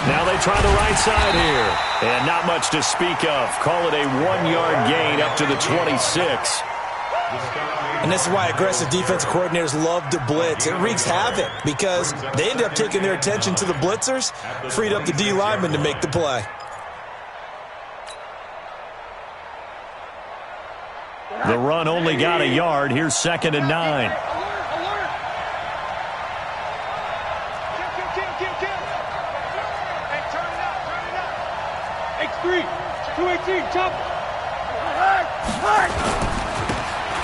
Now they try the right side here. And not much to speak of. Call it a 1-yard gain up to the 26. And this is why aggressive defensive coordinators love to blitz. It wreaks havoc because they end up taking their attention to the blitzers, freed up the D lineman to make the play. The run only got a yard. Here's 2nd and 9.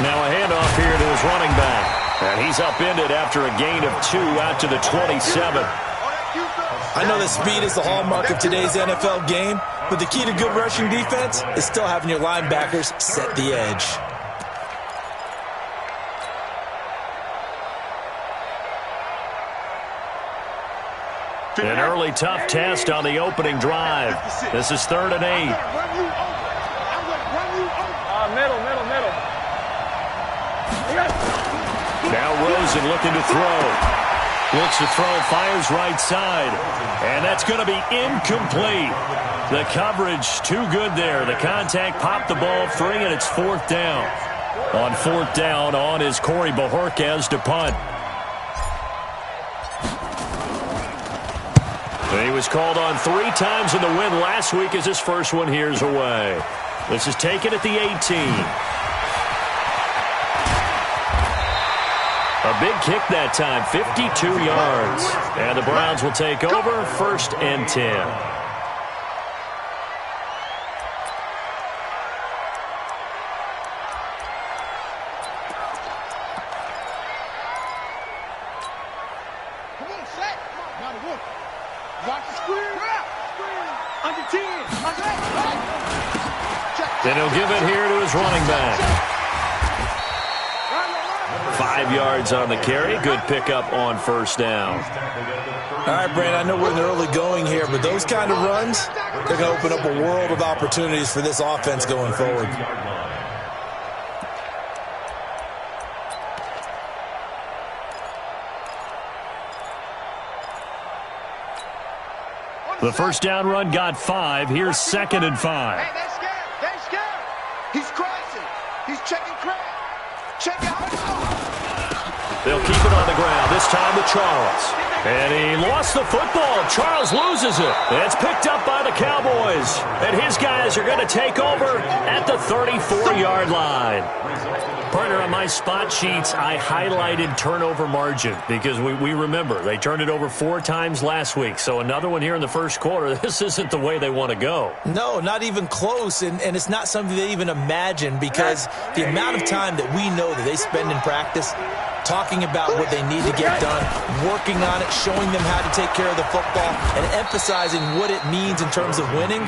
Now a handoff here to his running back. And he's upended after a gain of 2 out to the 27. I know that speed is the hallmark of today's NFL game, but the key to good rushing defense is still having your linebackers set the edge. An early tough test on the opening drive. This is 3rd and 8. Middle. Now Rosen looking to throw. Looks to throw, fires right side. And that's going to be incomplete. The coverage too good there. The contact popped the ball free, and it's 4th down. On 4th down, on is Corey Bajorquez to punt. He was called on 3 times in the win last week as his first one here's away. This is taken at the 18. A big kick that time, 52 yards. And the Browns will take over, 1st and 10. Then he'll give it here to his running back. 5 yards on the carry. Good pickup on 1st down. All right, Brandon, I know we're in the early going here, but those kind of runs, they're going to open up a world of opportunities for this offense going forward. The 1st down run got 5. Here's 2nd and 5. Hey, they're scared. He's crazy. He's checking crap. Check out. They'll keep it on the ground, this time to Charles. And he lost the football. Charles loses it. And it's picked up by the Cowboys. And his guys are going to take over at the 34-yard line. Partner, on my spot sheets, I highlighted turnover margin because we remember they turned it over 4 times last week. So another one here in the first quarter. This isn't the way they want to go. No, not even close. And it's not something they even imagine because the amount of time that we know that they spend in practice talking about what they need to get done, working on it, showing them how to take care of the football, and emphasizing what it means in terms of winning,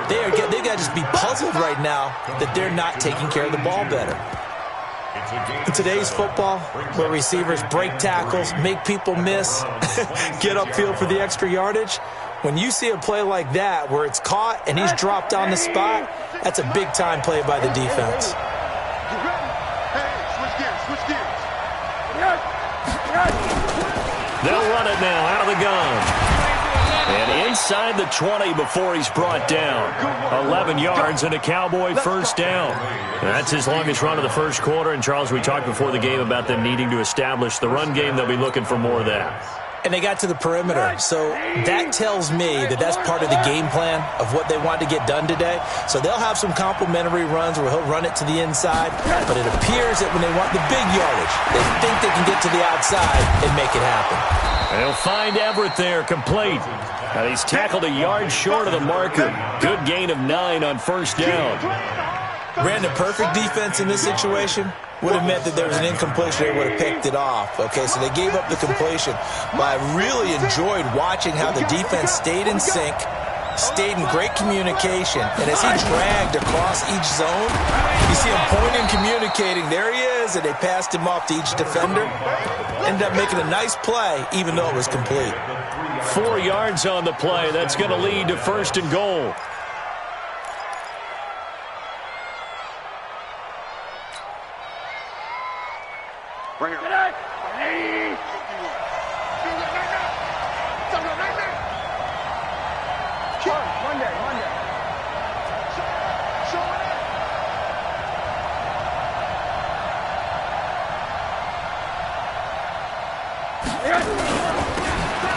they got to just be puzzled right now that they're not taking care of the ball better. In today's football, where receivers break tackles, make people miss, get upfield for the extra yardage, when you see a play like that where it's caught and he's dropped on the spot, that's a big-time play by the defense. They'll run it now out of the gun. And inside the 20 before he's brought down. 11 yards and a Cowboy 1st down. That's his longest run of the first quarter. And, Charles, we talked before the game about them needing to establish the run game. They'll be looking for more of that. And they got to the perimeter. So that tells me that that's part of the game plan of what they want to get done today. So they'll have some complimentary runs where he'll run it to the inside. But it appears that when they want the big yardage, they think they can get to the outside and make it happen. They'll find Everett there, complete. And he's tackled a yard short of the marker. Good gain of 9 on 1st down. Brandon, perfect defense in this situation would have meant that there was an incompletion. They would have picked it off. Okay, so they gave up the completion. But I really enjoyed watching how the defense stayed in sync, stayed in great communication. And as he dragged across each zone, you see him pointing, communicating. There he is, and they passed him off to each defender. Ended up making a nice play, even though it was complete. 4 yards on the play. That's going to lead to 1st and goal. Bring it. Monday. Show it in.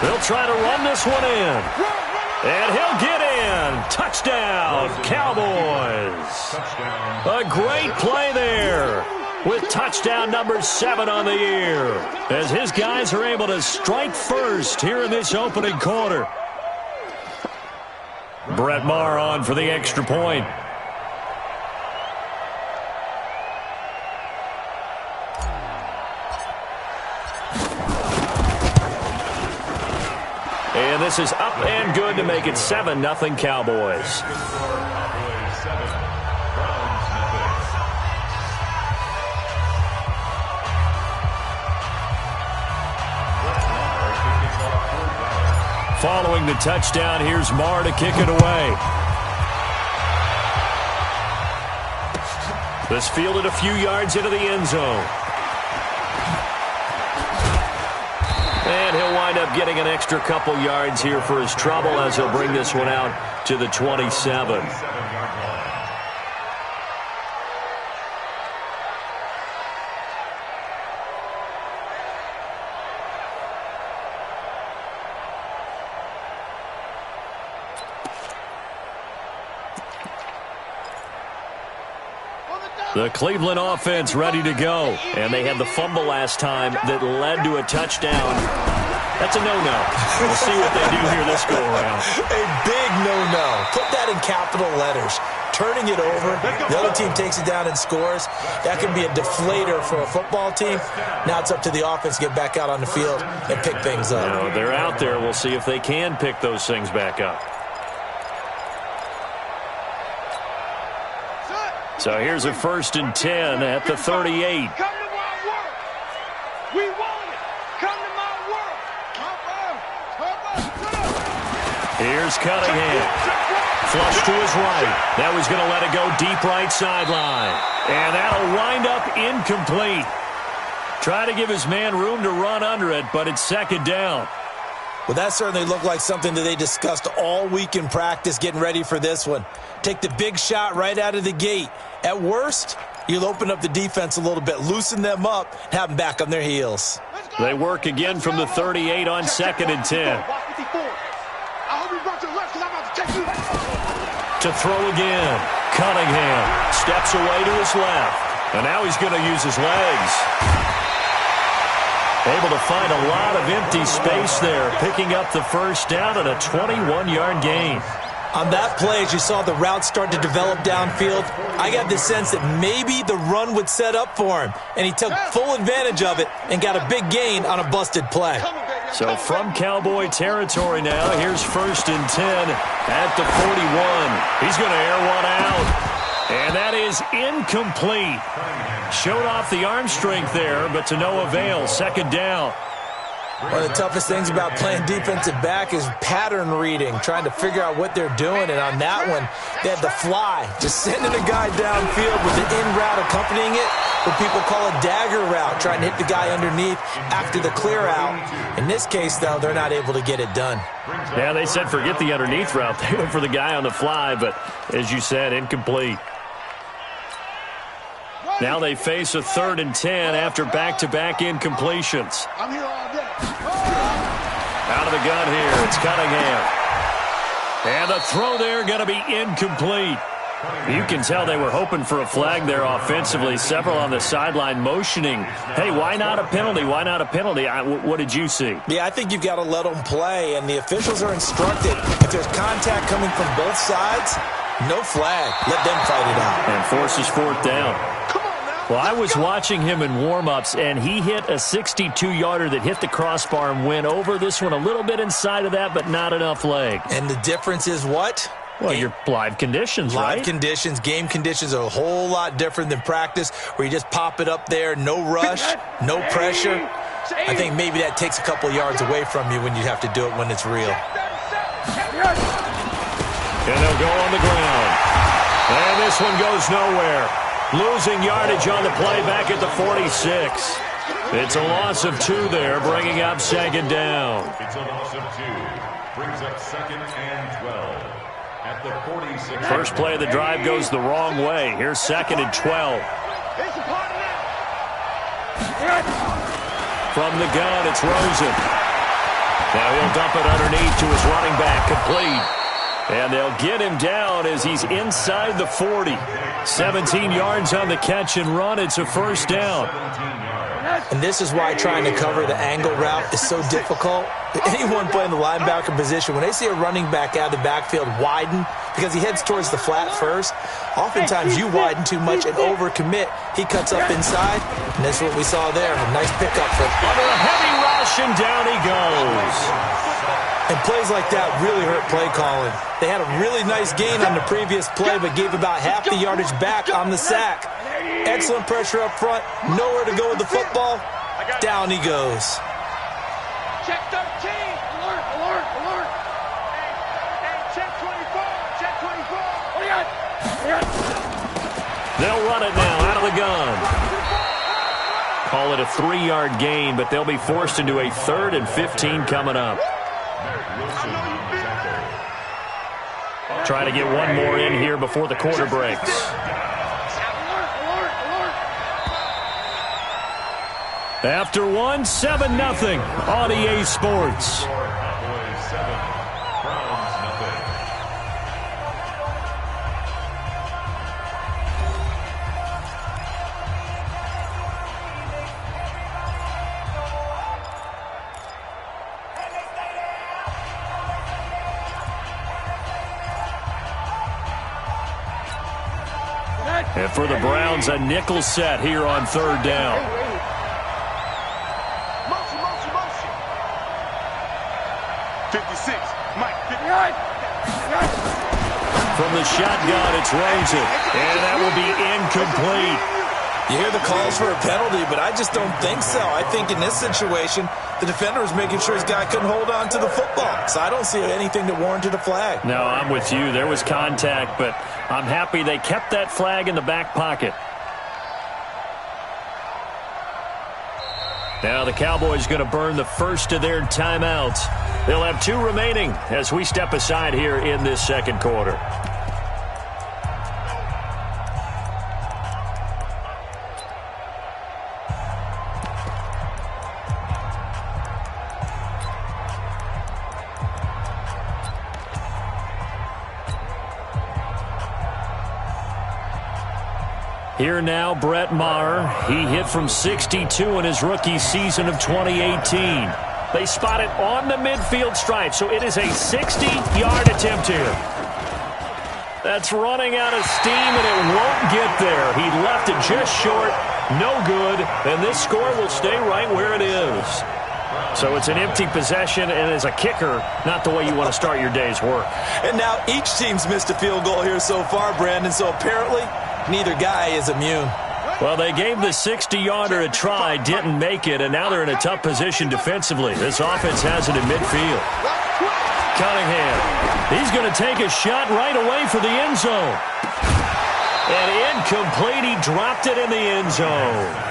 They'll try to run this one in. And he'll get in. Touchdown, Cowboys. A great play there with touchdown number 7 on the year, as his guys are able to strike first here in this opening quarter. Brett Maher on for the extra point. And this is up and good to make it 7-0 Cowboys. Following the touchdown, here's Maher to kick it away. This fielded a few yards into the end zone. And he'll wind up getting an extra couple yards here for his trouble as he'll bring this one out to the 27. The Cleveland offense ready to go. And they had the fumble last time that led to a touchdown. That's a no-no. We'll see what they do here this go-around. A big no-no. Put that in capital letters. Turning it over, the other team takes it down and scores. That can be a deflator for a football team. Now it's up to the offense to get back out on the field and pick things up. You know, they're out there. We'll see if they can pick those things back up. So here's a 1st and 10 at the 38. Come to my work. We want it. Come to my work. Here's Cunningham. Flush to his right. That was going to let it go deep right sideline. And that'll wind up incomplete. Try to give his man room to run under it, but it's 2nd down. Well, that certainly looked like something that they discussed all week in practice getting ready for this one. Take the big shot right out of the gate. At worst, you'll open up the defense a little bit, loosen them up, have them back on their heels. They work again from the 38 on 2nd and 10. To throw again. Cunningham steps away to his left. And now he's going to use his legs. Able to find a lot of empty space there, picking up the 1st down and a 21-yard gain. On that play, as you saw the route start to develop downfield, I got the sense that maybe the run would set up for him, and he took full advantage of it and got a big gain on a busted play. So from Cowboy territory now, here's 1st and 10 at the 41. He's going to air one out, and that is incomplete. Showed off the arm strength there, but to no avail. 2nd down. One of the toughest things about playing defensive back is pattern reading, trying to figure out what they're doing. And on that one, they had the fly, just sending a guy downfield with the in route accompanying it, what people call a dagger route, trying to hit the guy underneath after the clear out. In this case, though, they're not able to get it done. Yeah, they said forget the underneath route. They went for the guy on the fly, but as you said, incomplete. Now they face a 3rd and 10 after back-to-back incompletions. I'm here all day. Out of the gun here, it's Cunningham. And the throw there going to be incomplete. You can tell they were hoping for a flag there offensively. Several on the sideline motioning. Hey, why not a penalty? Why not a penalty? What did you see? Yeah, I think you've got to let them play, and the officials are instructed. If there's contact coming from both sides, no flag. Let them fight it out. And forces 4th down. Well, I was watching him in warm-ups, and he hit a 62-yarder that hit the crossbar and went over. This one a little bit inside of that, but not enough leg. And the difference is what? Well, your live conditions, right? Live conditions, game conditions are a whole lot different than practice, where you just pop it up there, no rush, no pressure. I think maybe that takes a couple yards away from you when you have to do it when it's real. And they'll go on the ground. And this one goes nowhere. Losing yardage on the play back at the 46. It's a loss of 2 there, bringing up 2nd down. It's a loss of 2. Brings up 2nd and 12. First play of the drive goes the wrong way. Here's 2nd and 12. From the gun, it's Rosen. Now he'll dump it underneath to his running back, complete. And they'll get him down as he's inside the 40. 17 yards on the catch and run. It's a first down. And this is why trying to cover the angle route is so difficult. Anyone playing the linebacker position, when they see a running back out of the backfield widen because he heads towards the flat first, oftentimes you widen too much and overcommit. He cuts up inside, and that's what we saw there. A nice pickup for under a heavy rush, and down he goes. And plays like that really hurt play calling. They had a really nice gain on the previous play, but gave about half the yardage back on the sack. Excellent pressure up front. Nowhere to go with the football. Down he goes. Check 13. Alert, alert, alert. Hey, check 24. Check 24. What do you got? They'll run it now out of the gun. Call it a 3-yard gain, but they'll be forced into a 3rd and 15 coming up. Try to get one more in here before the quarter breaks. After one, 7-0 on EA Sports. And for the Browns, a nickel set here on 3rd down. Motion, motion, motion. 56. Mike, 59. From the shotgun, it's Rosen. And that will be incomplete. You hear the calls for a penalty, but I just don't think so. I think in this situation, the defender was making sure his guy couldn't hold on to the football. So I don't see anything that warranted a flag. No, I'm with you. There was contact, but I'm happy they kept that flag in the back pocket. Now the Cowboys going to burn the first of their timeouts. They'll have 2 remaining as we step aside here in this 2nd quarter. Here now, Brett Maher. He hit from 62 in his rookie season of 2018. They spot it on the midfield stripe, so it is a 60-yard attempt here. That's running out of steam, and it won't get there. He left it just short, no good, and this score will stay right where it is. So it's an empty possession, and as a kicker, not the way you want to start your day's work. And now each team's missed a field goal here so far, Brandon, so apparently neither guy is immune. Well, they gave the 60-yarder a try, didn't make it, and now they're in a tough position defensively. This offense has it in midfield. Cunningham, he's going to take a shot right away for the end zone. And incomplete, he dropped it in the end zone.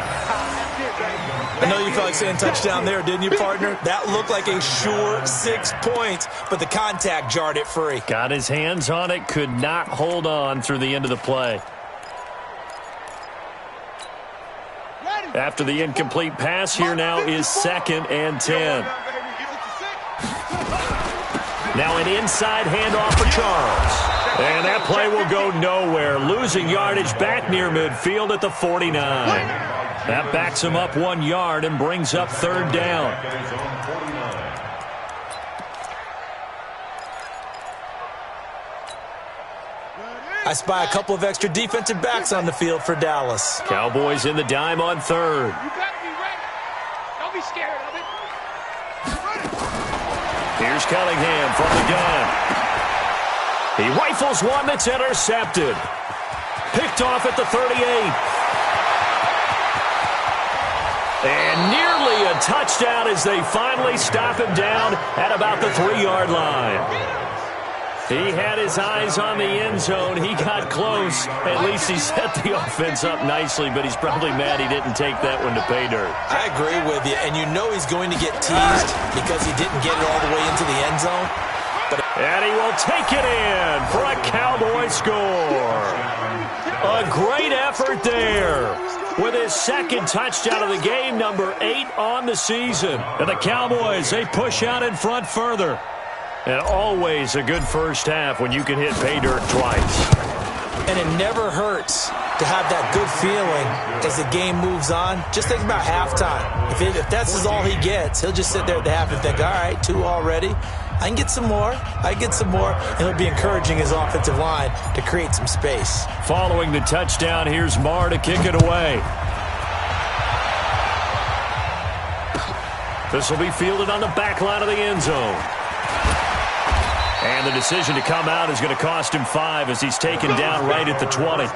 I know you felt like saying touchdown there, didn't you, partner? That looked like a sure 6 points, but the contact jarred it free. Got his hands on it, could not hold on through the end of the play. After the incomplete pass, here now is 2nd and 10. Now an inside handoff for Charles. And that play will go nowhere. Losing yardage back near midfield at the 49. That backs him up 1 yard and brings up 3rd down. I spy a couple of extra defensive backs on the field for Dallas. Cowboys in the dime on 3rd. You gotta be ready. Don't be scared of it. Here's Cunningham from the gun. He rifles one that's intercepted. Picked off at the 38. And nearly a touchdown as they finally stop him down at about the 3-yard line. He had his eyes on the end zone. He got close. At least he set the offense up nicely, but he's probably mad he didn't take that one to pay dirt. I agree with you, and you know he's going to get teased because he didn't get it all the way into the end zone. But And he will take it in for a Cowboy score. A great effort there with his second touchdown of the game, number 8 on the season. And the Cowboys, they push out in front further. And always a good first half when you can hit pay dirt twice. And it never hurts to have that good feeling as the game moves on. Just think about halftime. If that's all he gets, he'll just sit there at the half and think, all right, 2 already. I can get some more. And he'll be encouraging his offensive line to create some space. Following the touchdown, here's Marr to kick it away. This will be fielded on the back line of the end zone. And the decision to come out is going to cost him 5 as he's taken down right at the 20.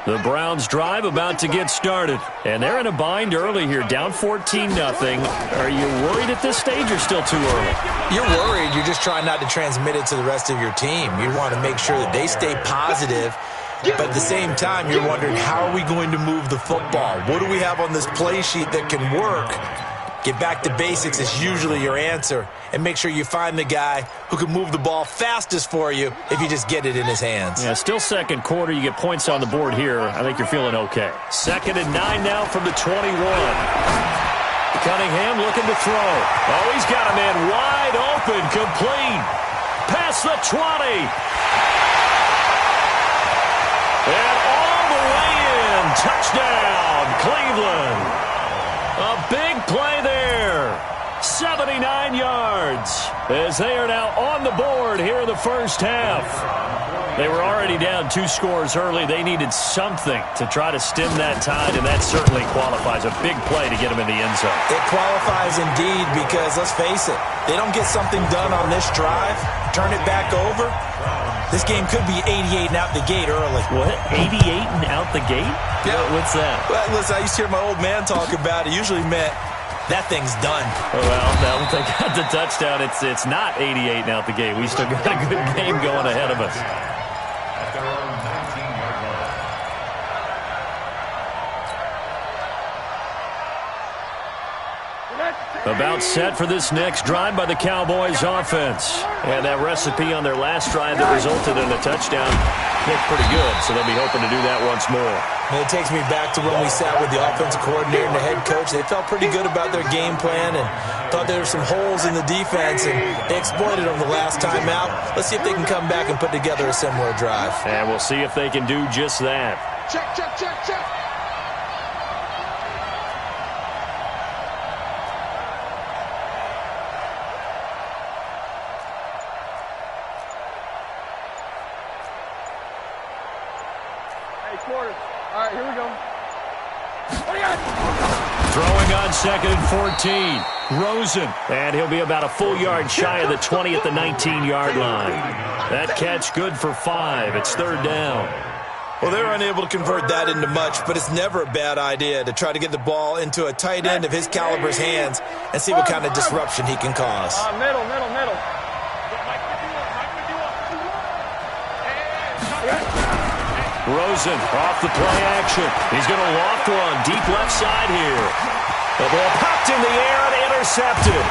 The Browns drive about to get started. And they're in a bind early here, down 14-0. Are you worried at this stage or still too early? You're worried. You're just trying not to transmit it to the rest of your team. You want to make sure that they stay positive. But at the same time, you're wondering, how are we going to move the football? What do we have on this play sheet that can work? Get back to basics is usually your answer. And make sure you find the guy who can move the ball fastest for you if you just get it in his hands. Yeah, still second quarter. You get points on the board here. I think you're feeling okay. 2nd and 9 now from the 21. Cunningham looking to throw. Oh, he's got a man wide open, complete. Past the 20. And all the way in. Touchdown, Cleveland. A big play there. 79 yards as they are now on the board here in the first half. They were already down 2 scores early. They needed something to try to stem that tide, and that certainly qualifies. A big play to get them in the end zone. It qualifies indeed because, let's face it, they don't get something done on this drive, turn it back over, this game could be 88 and out the gate early. What? 88 and out the gate? Yeah. What's that? Well, listen, I used to hear my old man talk about it. Usually meant that thing's done. Well, now that they got the touchdown, it's not 88 and out the gate. We still got a good game going ahead of us. About set for this next drive by the Cowboys offense. And that recipe on their last drive that resulted in a touchdown looked pretty good, so they'll be hoping to do that once more. And it takes me back to when we sat with the offensive coordinator and the head coach. They felt pretty good about their game plan and thought there were some holes in the defense, and they exploited them the last time out. Let's see if they can come back and put together a similar drive. And we'll see if they can do just that. Check, check, check, check. Quarter. All right, here we go. What do you got? Throwing on 2nd and 14. Rosen. And he'll be about a full yard shy of the 20 at the 19-yard line. That catch good for 5. It's 3rd down. Well, they're unable to convert that into much, but it's never a bad idea to try to get the ball into a tight end of his caliber's hands and see what kind of disruption he can cause. Middle. Rosen off the play action. He's going to loft one deep left side here. The ball popped in the air and intercepted.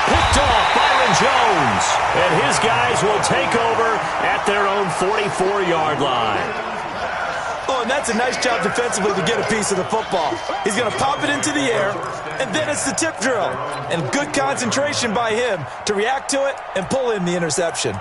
Picked off Byron Jones. And his guys will take over at their own 44-yard line. Oh, and that's a nice job defensively to get a piece of the football. He's going to pop it into the air, and then it's the tip drill. And good concentration by him to react to it and pull in the interception.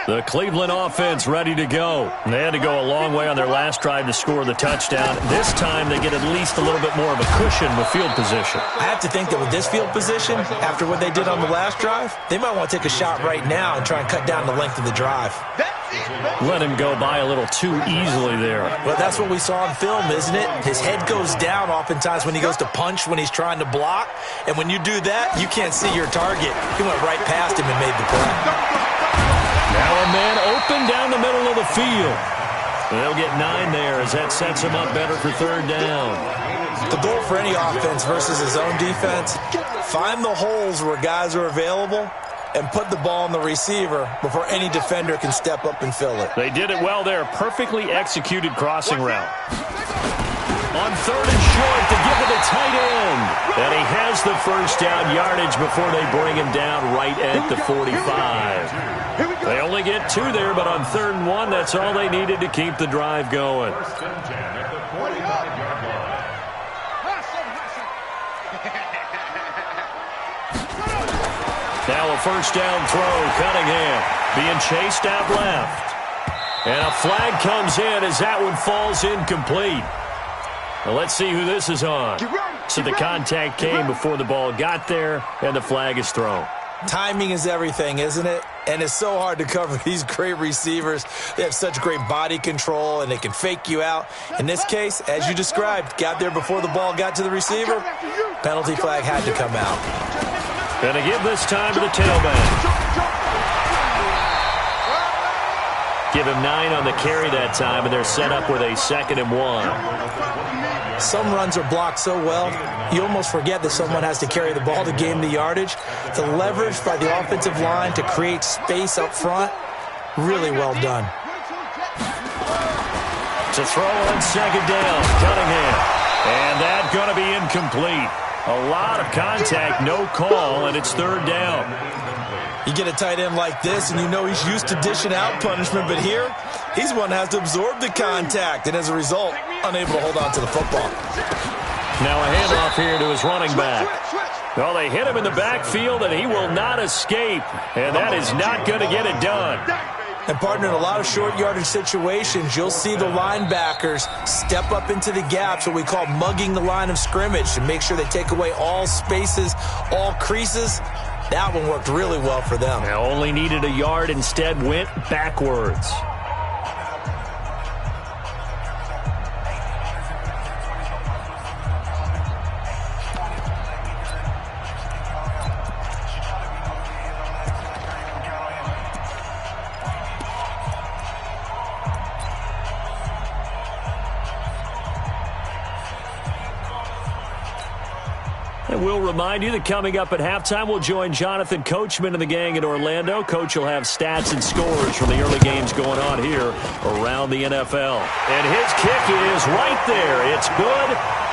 The Cleveland offense ready to go. They had to go a long way on their last drive to score the touchdown. This time they get at least a little bit more of a cushion with field position. I have to think that with this field position, after what they did on the last drive, they might want to take a shot right now and try and cut down the length of the drive. Let him go by a little too easily there. Well, that's what we saw in film, isn't it? His head goes down oftentimes when he goes to punch, when he's trying to block. And when you do that, you can't see your target. He went right past him and made the play. Now a man open down the middle of the field. They'll get 9 there as that sets them up better for third down. The goal for any offense versus his own defense, find the holes where guys are available and put the ball on the receiver before any defender can step up and fill it. They did it well there. Perfectly executed crossing route. On third and short to give it a tight end. And he has the first down yardage before they bring him down right at the 45. They only get 2 there, but on third and 1, that's all they needed to keep the drive going. Now a first down throw, Cunningham being chased out left. And a flag comes in as that one falls incomplete. Well, let's see who this is on. So the contact came before the ball got there, and the flag is thrown. Timing is everything, isn't it? And it's so hard to cover these great receivers. They have such great body control, and they can fake you out. In this case, as you described, got there before the ball got to the receiver. Penalty flag had to come out. Gonna give this time to the tailback. Give him 9 on the carry that time, and they're set up with a 2nd and 1. Some runs are blocked so well, you almost forget that someone has to carry the ball to gain the yardage. The leverage by the offensive line to create space up front, really well done. To throw on 2nd down, Cunningham. And that going to be incomplete. A lot of contact, no call, and it's 3rd down. You get a tight end like this, and you know he's used to dishing out punishment, but here, he's one that has to absorb the contact, and as a result, unable to hold on to the football. Now a handoff here to his running back. Well, they hit him in the backfield, and he will not escape, and that is not going to get it done. And, partner, in a lot of short yardage situations, you'll see the linebackers step up into the gaps, what we call mugging the line of scrimmage, to make sure they take away all spaces, all creases. That one worked really well for them. Now only needed a yard, instead went backwards. And we'll remind you that coming up at halftime, we'll join Jonathan Coachman and the gang in Orlando. Coach will have stats and scores from the early games going on here around the NFL. And his kick is right there. It's good.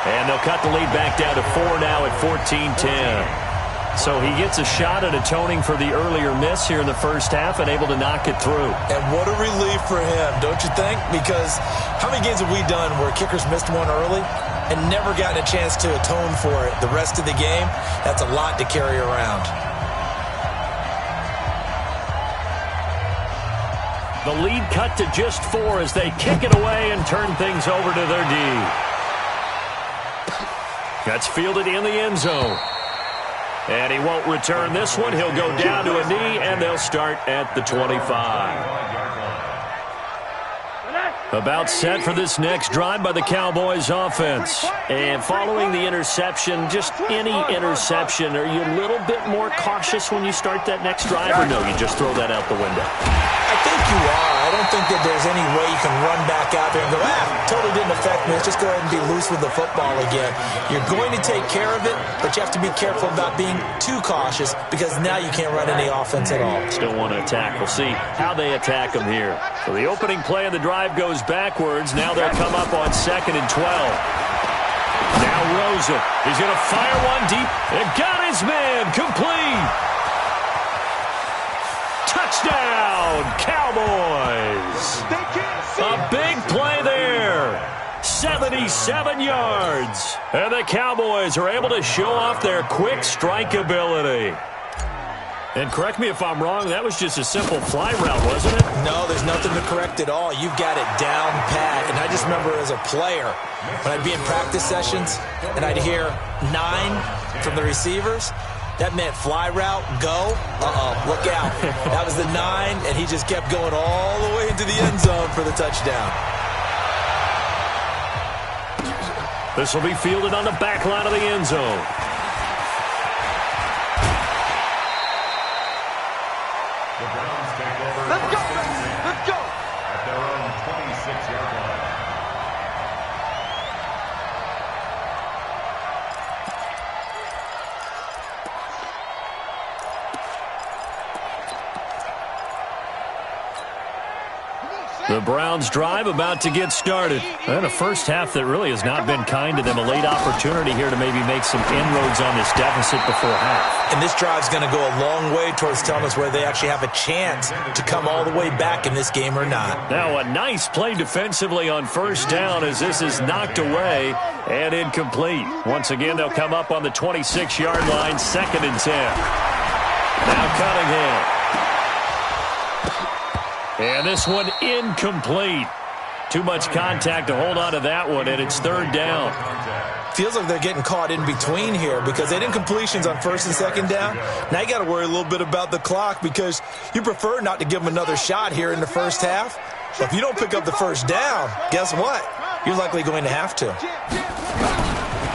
And they'll cut the lead back down to 4 now at 14-10. So he gets a shot at atoning for the earlier miss here in the first half and able to knock it through. And what a relief for him, don't you think? Because how many games have we done where kickers missed one early and never gotten a chance to atone for it the rest of the game? That's a lot to carry around. The lead cut to just 4 as they kick it away and turn things over to their D. That's fielded in the end zone. And he won't return this one. He'll go down to a knee, and they'll start at the 25. About set for this next drive by the Cowboys offense. And following the interception, just any interception, are you a little bit more cautious when you start that next drive, or no, you just throw that out the window? I think you are. I don't think that there's any way you can run back out there and go, totally didn't affect me. Let's just go ahead and be loose with the football again. You're going to take care of it, but you have to be careful about being too cautious because now you can't run any offense at all. Still want to attack. We'll see how they attack them here. So the opening play of the drive goes backwards. Now they'll come up on 2nd and 12. Now Rosen. He's going to fire one deep. And got his man. Complete. Touchdown, Cowboys. A big play there. 77 yards. And the Cowboys are able to show off their quick strike ability. And correct me if I'm wrong, that was just a simple fly route, wasn't it? No, there's nothing to correct at all. You've got it down pat. And I just remember as a player, when I'd be in practice sessions and I'd hear 9 from the receivers, that meant fly route, go. Look out. That was the 9, and he just kept going all the way into the end zone for the touchdown. This will be fielded on the back line of the end zone. Let's go. At their own 26-yard The Browns' drive about to get started. And a first half that really has not been kind to them. A late opportunity here to maybe make some inroads on this deficit before half. And this drive's going to go a long way towards telling us whether they actually have a chance to come all the way back in this game or not. Now a nice play defensively on first down as this is knocked away and incomplete. Once again, they'll come up on the 26-yard line, 2nd and 10. Now Cunningham. And this one incomplete. Too much contact to hold on to that one, and it's 3rd down. Feels like they're getting caught in between here because they didn't completions on 1st and 2nd down. Now you got to worry a little bit about the clock because you prefer not to give them another shot here in the first half. But if you don't pick up the first down, guess what? You're likely going to have to.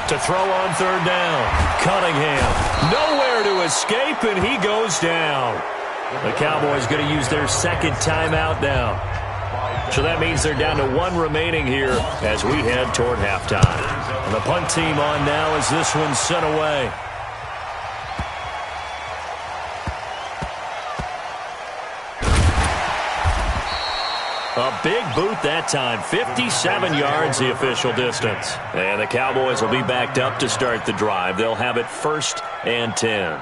To throw on 3rd down. Cunningham. Nowhere to escape, and he goes down. The Cowboys going to use their 2nd timeout now. So that means they're down to 1 remaining here as we head toward halftime. And the punt team on now as this one's sent away. A big boot that time. 57 yards the official distance. And the Cowboys will be backed up to start the drive. They'll have it 1st and 10.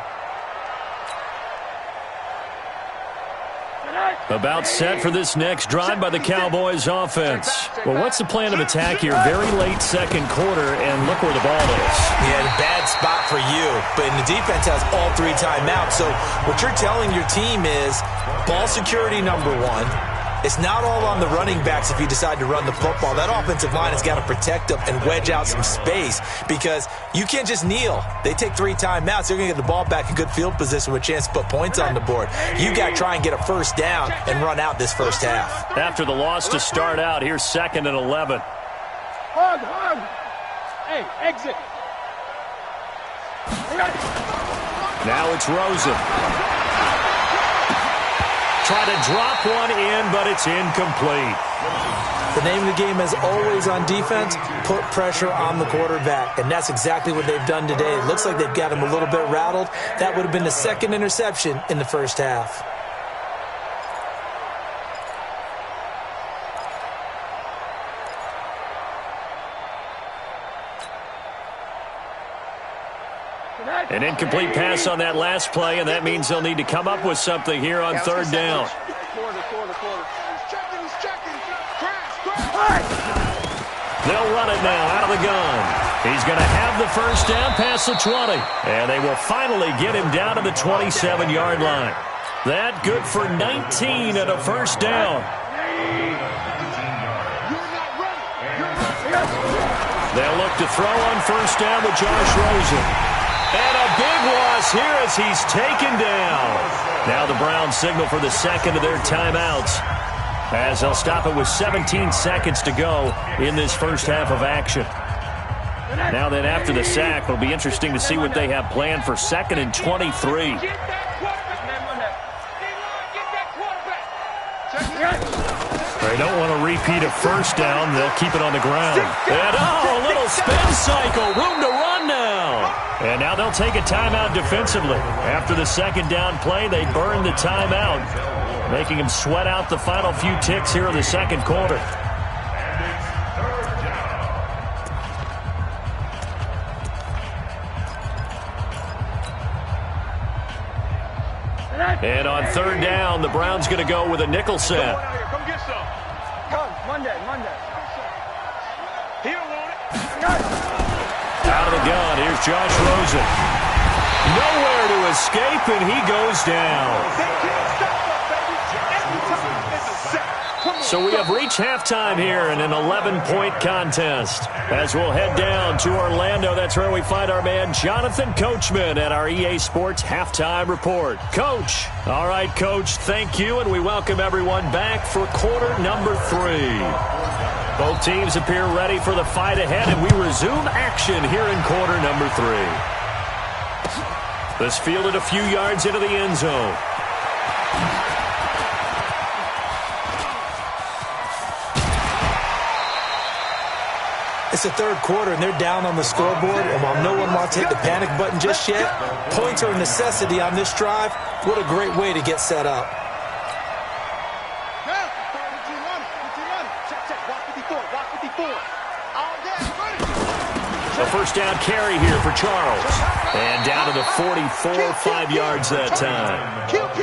About set for this next drive by the Cowboys offense. Well, what's the plan of attack here? Very late 2nd quarter, and look where the ball is. Yeah, a bad spot for you, but the defense has all 3 timeouts. So what you're telling your team is ball security number 1. It's not all on the running backs if you decide to run the football. That offensive line has got to protect them and wedge out some space because you can't just kneel. They take 3 timeouts. They're going to get the ball back in good field position with a chance to put points on the board. You got to try and get a first down and run out this first half. After the loss to start out, here's 2nd and 11. Hug, hug. Hey, exit. Now it's Rosen. Try to drop one in, but it's incomplete. The name of the game is always on defense, put pressure on the quarterback. And that's exactly what they've done today. It looks like they've got him a little bit rattled. That would have been the 2nd interception in the first half. An incomplete pass on that last play, and that means they'll need to come up with something here on 3rd down. They'll run it now out of the gun. He's going to have the first down past the 20, and they will finally get him down to the 27-yard line. That good for 19 and a first down. They'll look to throw on first down with Josh Rosen. And a big loss here as he's taken down. Now the Browns signal for the 2nd of their timeouts as they'll stop it with 17 seconds to go in this first half of action. Now then, after the sack, it'll be interesting to see what they have planned for 2nd and 23. They don't want to repeat a first down. They'll keep it on the ground. And, a little spin cycle. Room to run now. And now they'll take a timeout defensively. After the 2nd down play, they burn the timeout, making them sweat out the final few ticks here in the 2nd quarter. And on 3rd down, the Browns going to go with a nickel set. Come get some. Come, Monday. He don't want it. Out of the gun, here's Josh Rosen. Nowhere to escape, and he goes down. They can't stop us, baby. Every time it's a sack. So we have reached halftime here in an 11-point contest. As we'll head down to Orlando, that's where we find our man Jonathan Coachman at our EA Sports Halftime Report. Coach. All right, Coach, thank you, and we welcome everyone back for quarter number 3. Both teams appear ready for the fight ahead, and we resume action here in quarter number 3. This fielded a few yards into the end zone. It's the 3rd quarter, and they're down on the scoreboard. And while no one wants to hit the panic button just yet, points are a necessity on this drive. What a great way to get set up. A first down carry here for Charles. And down to the 44, 5 yards that time.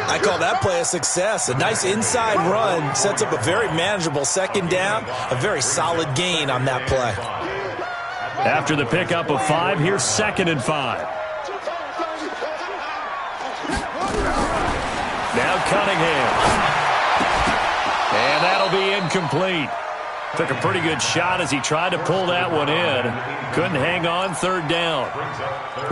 I call that play a success. A nice inside run sets up a very manageable second down. A very solid gain on that play. After the pickup of 5, here's 2nd and 5. Now Cunningham. And that'll be incomplete. Took a pretty good shot as he tried to pull that one in. Couldn't hang on, 3rd down.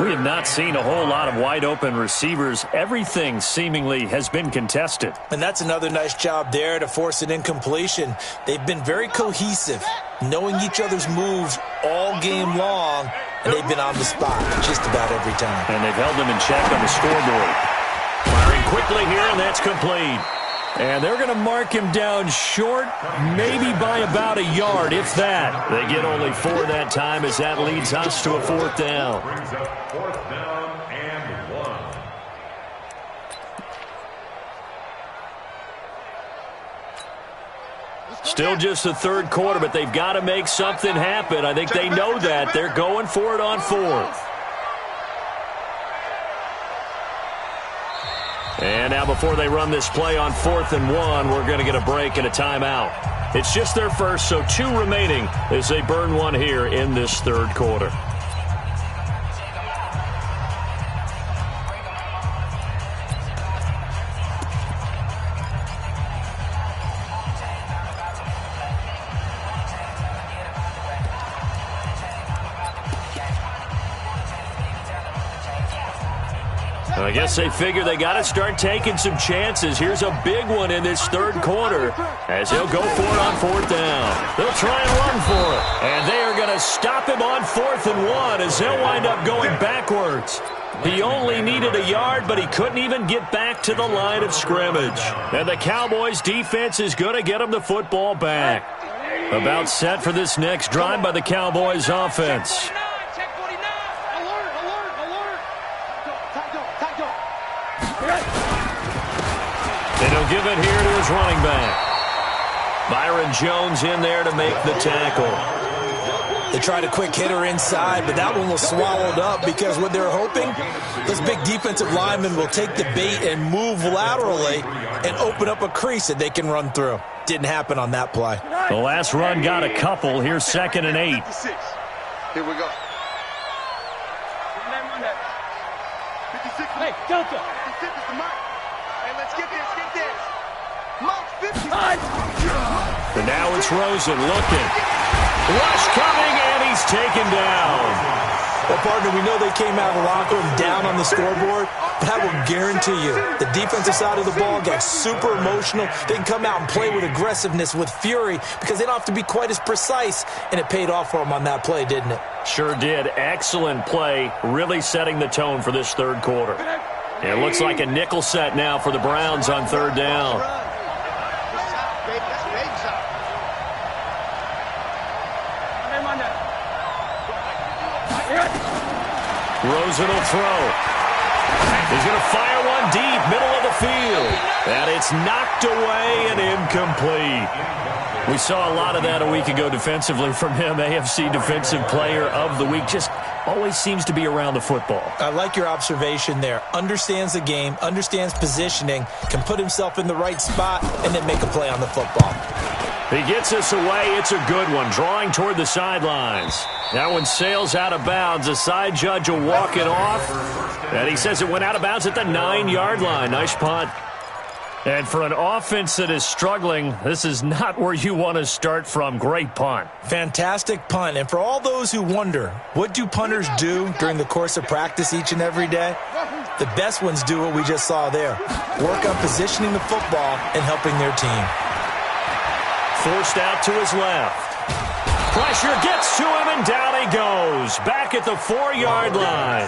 We have not seen a whole lot of wide-open receivers. Everything seemingly has been contested. And that's another nice job there to force an incompletion. They've been very cohesive, knowing each other's moves all game long, and they've been on the spot just about every time. And they've held them in check on the scoreboard. Firing quickly here, and that's complete. And they're going to mark him down short, maybe by about a yard, if that. They get only 4 that time as that leads us to a 4th down. Brings up 4th down and 1. Still just the 3rd quarter, but they've got to make something happen. I think they know that. They're going for it on 4th. And now before they run this play on 4th and 1, we're going to get a break and a timeout. It's just their first, so 2 remaining as they burn 1 here in this 3rd quarter. I guess they figure they got to start taking some chances. Here's a big one in this 3rd quarter as he'll go for it on 4th down. They'll try and run for it. And they are going to stop him on 4th and 1 as they'll wind up going backwards. He only needed a yard, but he couldn't even get back to the line of scrimmage. And the Cowboys defense is going to get him the football back. About set for this next drive by the Cowboys offense. And he'll give it here to his running back. Byron Jones in there to make the tackle. They tried a quick hitter inside, but that one was swallowed up because what they're hoping, this big defensive lineman will take the bait and move laterally and open up a crease that they can run through. Didn't happen on that play. The last run got a couple. Here's 2nd and 8. Here we go. Hey, Delta. 56 is the mark. Hey, let's get this, Mark 50. And now it's Rosen looking. Rush coming, and he's taken down. Well, partner, we know they came out of the locker room down on the scoreboard, but I will guarantee you the defensive side of the ball got super emotional. They can come out and play with aggressiveness, with fury, because they don't have to be quite as precise, and it paid off for them on that play, didn't it? Sure did. Excellent play, really setting the tone for this 3rd quarter. It looks like a nickel set now for the Browns on 3rd down. Rosen will throw. He's going to fire one deep, middle of the field. And it's knocked away and incomplete. We saw a lot of that a week ago defensively from him. AFC Defensive Player of the Week. Just always seems to be around the football. I like your observation there. Understands the game, understands positioning, can put himself in the right spot, and then make a play on the football. He gets us away. It's a good one. Drawing toward the sidelines. That one sails out of bounds. The side judge will walk it off. And he says it went out of bounds at the 9-yard line. Nice punt. And for an offense that is struggling, this is not where you want to start from. Great punt. Fantastic punt. And for all those who wonder, what do punters do during the course of practice each and every day? The best ones do what we just saw there. Work on positioning the football and helping their team. Forced out to his left. Pressure gets to him, and down he goes. Back at the 4-yard line.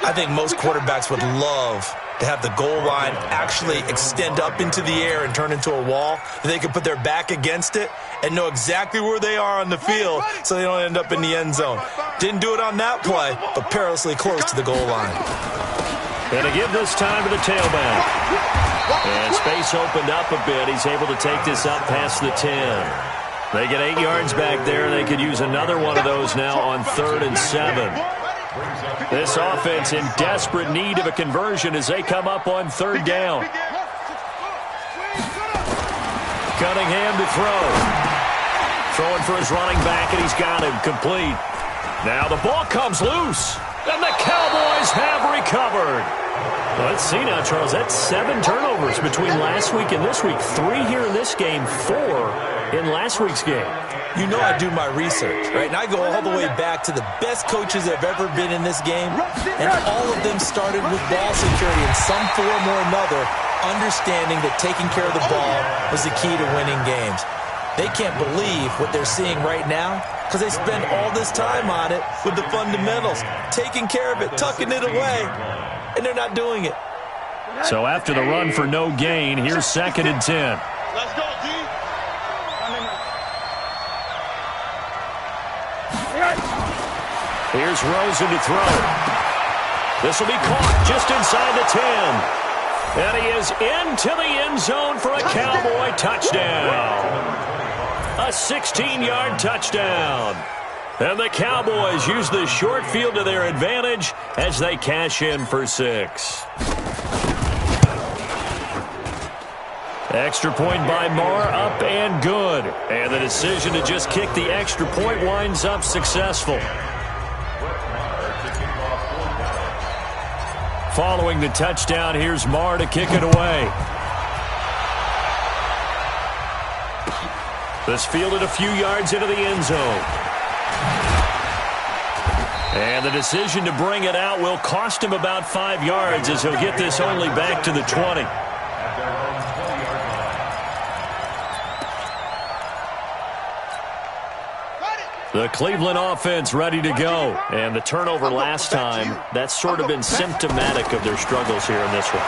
I think most quarterbacks would love to have the goal line actually extend up into the air and turn into a wall. They can put their back against it and know exactly where they are on the field so they don't end up in the end zone. Didn't do it on that play, but perilously close to the goal line. And to give this time to the tailback. And space opened up a bit. He's able to take this up past the 10. They get 8 yards back there. They could use another one of those now on 3rd and 7. This offense in desperate need of a conversion as they come up on 3rd down. Cunningham to throw. Throwing for his running back, and he's got him complete. Now the ball comes loose, and the Cowboys have recovered. Well, let's see now, Charles. That's 7 turnovers between last week and this week. 3 here in this game, 4 in last week's game. You know I do my research, right? And I go all the way back to the best coaches that have ever been in this game, and all of them started with ball security in some form or another, understanding that taking care of the ball was the key to winning games. They can't believe what they're seeing right now because they spend all this time on it with the fundamentals, taking care of it, tucking it away, and they're not doing it. So after the run for no gain, here's 2nd and 10. Let's go, D. Here's Rosen to throw. This will be caught just inside the 10. And he is into the end zone for a Cowboy touchdown. A 16-yard touchdown. And the Cowboys use the short field to their advantage as they cash in for 6. Extra point by Marr, up and good. And the decision to just kick the extra point winds up successful. Following the touchdown, here's Marr to kick it away. This fielded a few yards into the end zone. And the decision to bring it out will cost him about 5 yards as he'll get this only back to the 20. The Cleveland offense ready to go. And the turnover last time, that's sort of been symptomatic of their struggles here in this one.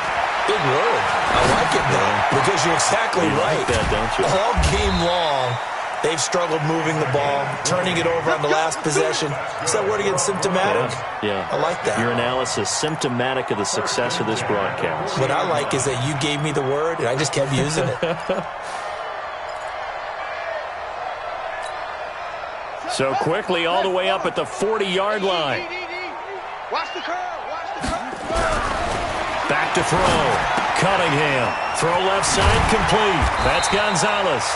Big word. I like it, though, because you're exactly right. Like that, don't you? All game long, they've struggled moving the ball, turning it over on the last possession. Is that word again, symptomatic? Yeah. I like that. Your analysis, symptomatic of the success of this broadcast. What I like is that you gave me the word, and I just kept using it. So quickly all the way up at the 40-yard line. Watch the curve. Watch the curve. Back to throw. Cunningham. Throw left side complete. That's Gonzalez.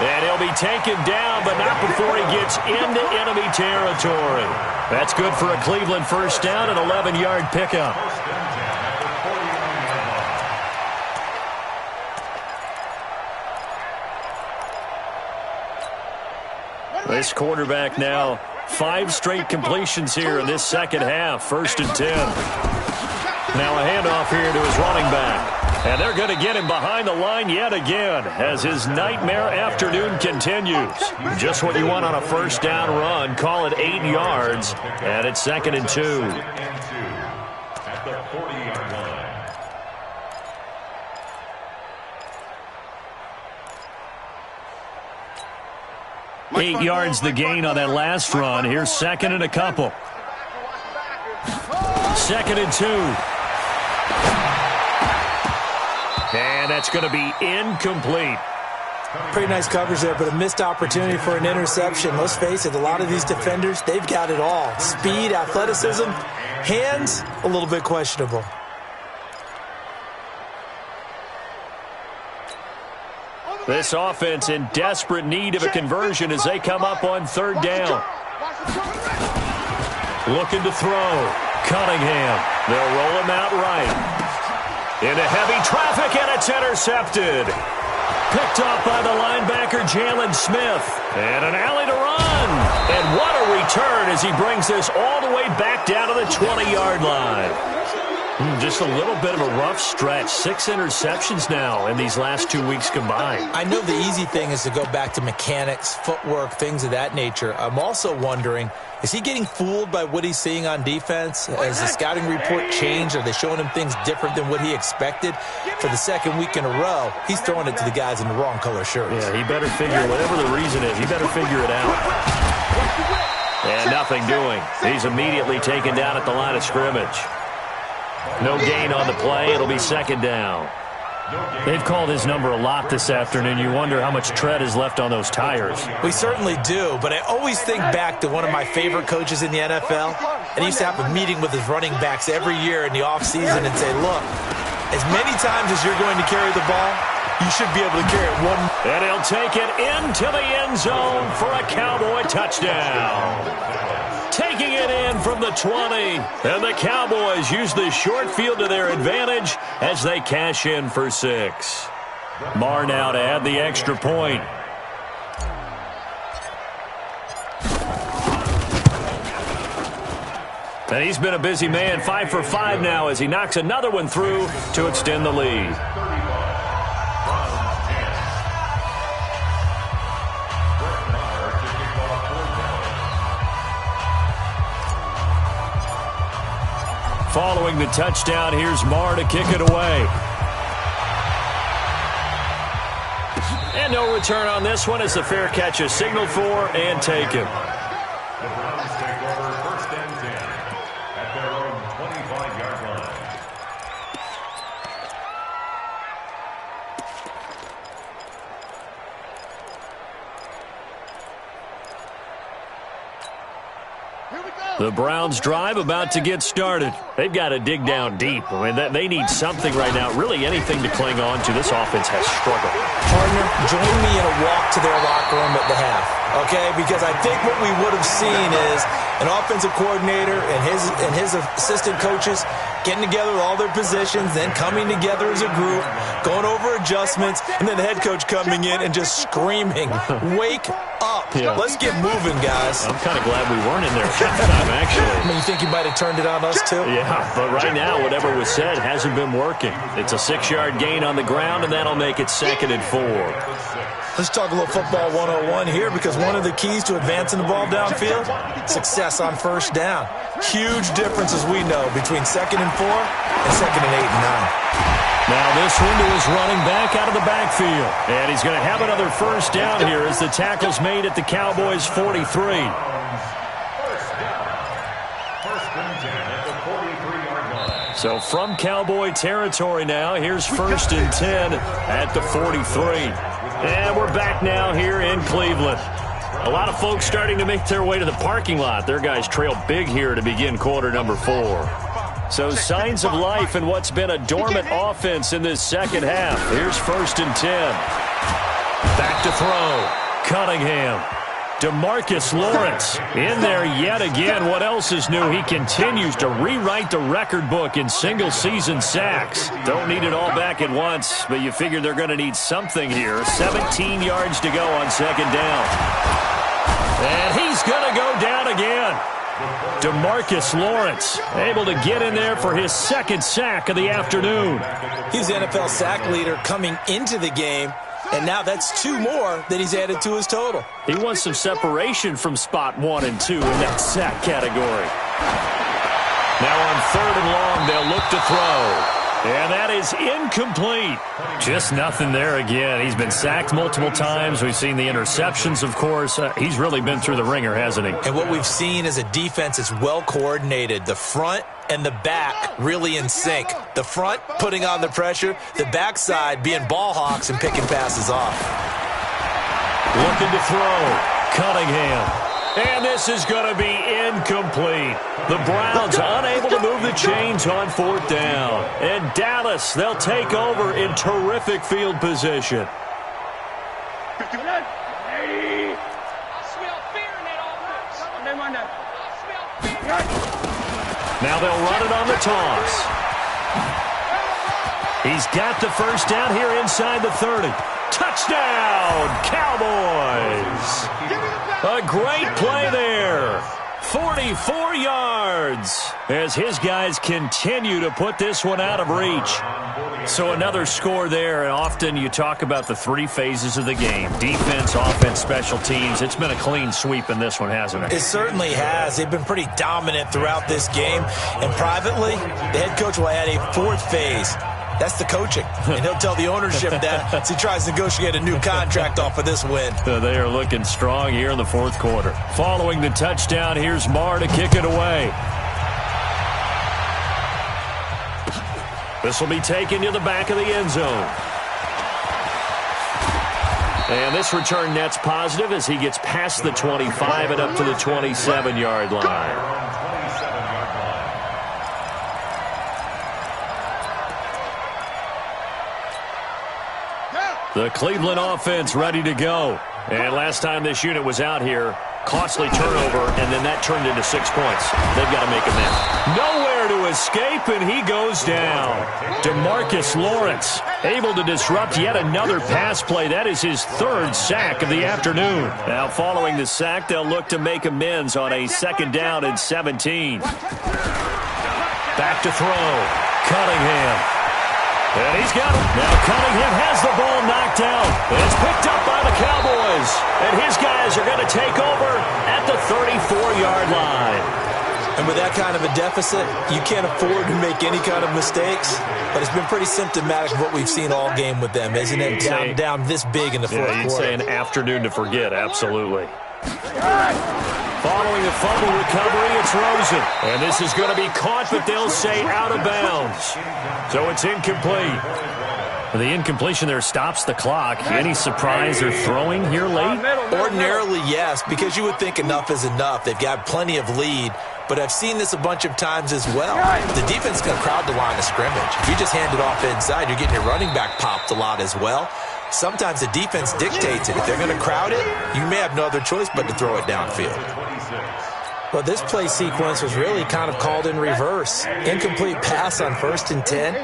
And he'll be taken down, but not before he gets into enemy territory. That's good for a Cleveland first down, an 11-yard pickup. This quarterback now, 5 straight completions here in this second half. 1st and 10. Now a handoff here to his running back. And they're going to get him behind the line yet again as his nightmare afternoon continues. Just what you want on a first down run. Call it 8 yards. And it's 2nd and 2. 8 yards the gain on that last run. Here's 2nd and a couple. 2nd and 2. And that's going to be incomplete. Pretty nice coverage there, but a missed opportunity for an interception. Let's face it, a lot of these defenders, they've got it all. Speed, athleticism, hands, a little bit questionable. This offense in desperate need of a conversion as they come up on 3rd down. Looking to throw. Cunningham. They'll roll him out right. Into heavy traffic, and it's intercepted. Picked up by the linebacker, Jalen Smith. And an alley to run. And what a return as he brings this all the way back down to the 20-yard line. Just a little bit of a rough stretch. 6 interceptions now in these last 2 weeks combined. I know the easy thing is to go back to mechanics, footwork, things of that nature. I'm also wondering, is he getting fooled by what he's seeing on defense? Has the scouting report changed? Are they showing him things different than what he expected? For the 2nd week in a row, he's throwing it to the guys in the wrong color shirts. Yeah, he better figure, whatever the reason is, he better figure it out. And nothing doing. He's immediately taken down at the line of scrimmage. No gain on the play. It'll be 2nd down. They've called his number a lot this afternoon. You wonder how much tread is left on those tires. We certainly do, but I always think back to one of my favorite coaches in the NFL, and he used to have a meeting with his running backs every year in the offseason and say, look, as many times as you're going to carry the ball, you should be able to carry it one. And he'll take it into the end zone for a Cowboy touchdown. Taking it in from the 20. And the Cowboys use the short field to their advantage as they cash in for 6. Marr now to add the extra point. And he's been a busy man, 5 for 5 now as he knocks another one through to extend the lead. Following the touchdown, here's Marr to kick it away. And no return on this one as the fair catch is signaled for and taken. The Browns take over 1st and 10 at their own 25-yard line. The Browns drive about to get started. They've got to dig down deep. I mean, they need something right now, really anything to cling on to. This offense has struggled. Partner, join me in a walk to their locker room at the half, okay? Because I think what we would have seen is an offensive coordinator and his assistant coaches getting together with all their positions, then coming together as a group, going over adjustments, and then the head coach coming in and just screaming, wake up. Yeah. Let's get moving, guys. I'm kind of glad we weren't in there at halftime, actually. I mean, you think you might have turned it on us, too? Yeah, but right now, whatever was said hasn't been working. It's a 6-yard gain on the ground, and that'll make it 2nd and 4. Let's talk a little football 101 here, because one of the keys to advancing the ball downfield, success on 1st down. Huge difference, as we know, between 2nd and 4 and 2nd and 8 and 9. Now this one to his running back out of the backfield. And he's going to have another 1st down here as the tackle's made at the Cowboys' 43. 1st down. 1st and 10 at the 43-yard line. So from Cowboy territory now, here's 1st and 10 at the 43. And we're back now here in Cleveland. A lot of folks starting to make their way to the parking lot. Their guys trail big here to begin quarter number 4. So signs of life in what's been a dormant offense in this second half. Here's 1st and 10. Back to throw. Cunningham. DeMarcus Lawrence in there yet again. What else is new? He continues to rewrite the record book in single-season sacks. Don't need it all back at once, but you figure they're going to need something here. 17 yards to go on 2nd down. And he's going to go down again. DeMarcus Lawrence able to get in there for his 2nd sack of the afternoon. He's the NFL sack leader coming into the game, and now that's 2 more that he's added to his total. He wants some separation from spot 1 and 2 in that sack category. Now on 3rd and long, they'll look to throw. And that is incomplete. Just nothing there again. He's been sacked multiple times. We've seen the interceptions, of course. He's really been through the ringer, hasn't he? And what we've seen is a defense that's well coordinated. The front and the back really in sync. The front putting on the pressure. The backside being ball hawks and picking passes off. Looking to throw. Cunningham. And this is going to be incomplete. The Browns unable to move the chains on 4th down. And Dallas, they'll take over in terrific field position. Now they'll run it on the toss. He's got the 1st down here inside the 30. Touchdown, Cowboys. A great play there. 44 yards as his guys continue to put this one out of reach. So another score there, and often you talk about the 3 phases of the game. Defense, offense, special teams. It's been a clean sweep in this one, hasn't it? It certainly has. They've been pretty dominant throughout this game. And privately, the head coach will add a 4th phase. That's the coaching. And he'll tell the ownership that as he tries to negotiate a new contract off of this win. They are looking strong here in the 4th quarter. Following the touchdown, here's Marr to kick it away. This will be taken to the back of the end zone. And this return net's positive as he gets past the 25 and up to the 27-yard line. The Cleveland offense ready to go. And last time this unit was out here, costly turnover, and then that turned into 6 points. They've got to make a miss. Nowhere to escape, and he goes down. DeMarcus Lawrence able to disrupt yet another pass play. That is his 3rd sack of the afternoon. Now, following the sack, they'll look to make amends on a 2nd down and 17. Back to throw. Cunningham. And he's got it. Now Cunningham has the ball knocked out. It's picked up by the Cowboys. And his guys are going to take over at the 34-yard line. And with that kind of a deficit, you can't afford to make any kind of mistakes. But it's been pretty symptomatic of what we've seen all game with them, isn't it? Down this big in the fourth quarter. You'd say an afternoon to forget, absolutely. Following the fumble recovery, it's Rosen. And this is going to be caught, but they'll say out of bounds. So it's incomplete. The incompletion there stops the clock. Any surprise they're throwing here late? Ordinarily, yes, because you would think enough is enough. They've got plenty of lead. But I've seen this a bunch of times as well. The defense can crowd the line of scrimmage. If you just hand it off inside, you're getting your running back popped a lot as well. Sometimes the defense dictates it. If they're going to crowd it, you may have no other choice but to throw it downfield. Well, this play sequence was really kind of called in reverse. Incomplete pass on 1st and 10.